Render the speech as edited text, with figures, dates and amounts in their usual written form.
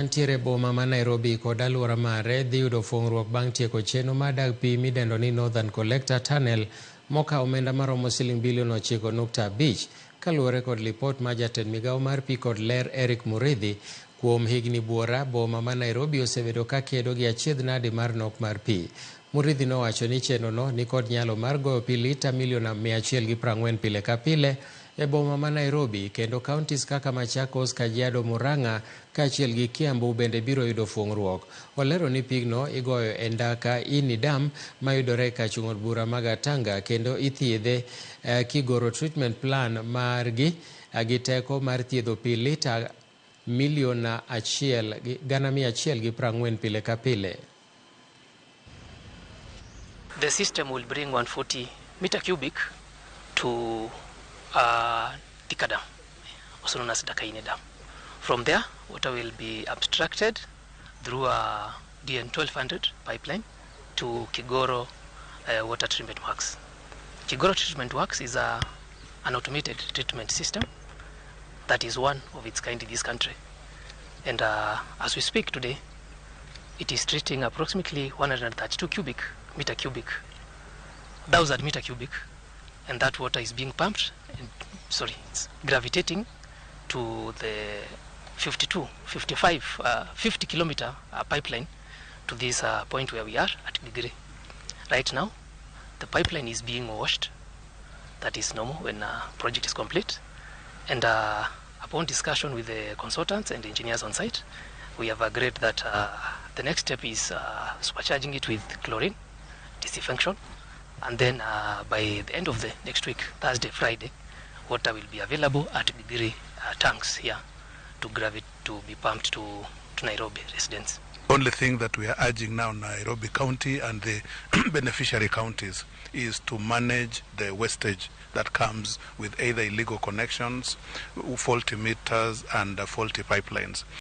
Ntiere boma ma Nairobi kod aluora mare dhi yudo fuong'ruok bang' tieko chenro mar dag pi midendo ni Northern Collector Tunnel mokawo omenda maromo siling bilion 9.5 kaluwore kod lipot mar jatend migawo mar pi kod ler Eric Muridhi. Kuom higni buora, boma ma Nairobi osebedo ka kedo gi achiedh-nade mar nok mar pi. Muridhi nowacho ni chenrono ni kod nyalo mar goyo pi lita milion 140 pile ka pile e boma ma Nairobi, kendo kauntis kaka Machakos, Kajiado, Murang'a kaachiel gi Kiambu bende biro yudo fuong'ruok. Olero ni pigno igoyo e ndaka Ini Dam mayudore e kachung' od bura ma Gatanga, kendo ithiedhe kigoro treatment plan margi gi teko mar thiedho pi lita milion 140 pile ka pile. The system will bring 140 meter cubic to Thika Dam, also known as Ini Dam. From there, water will be abstracted through a DN 1200 pipeline to Kigoro water treatment works. Kigoro treatment works is an automated treatment system that is one of its kind in this country. And as we speak today, it is treating approximately 132 meter cubic, and that water is being pumped, it's gravitating to the 50 kilometer pipeline to this point where we are at Gigiri. Right now, the pipeline is being washed. That is normal when a project is complete. And upon discussion with the consultants and engineers on site, we have agreed that the next step is supercharging it with chlorine, disinfection, and then by the end of the next week, Thursday, Friday, water will be available at Gigiri tanks here to be pumped to Nairobi residents. Only thing that we are urging now Nairobi County and the beneficiary counties is to manage the wastage that comes with either illegal connections, faulty meters, and faulty pipelines.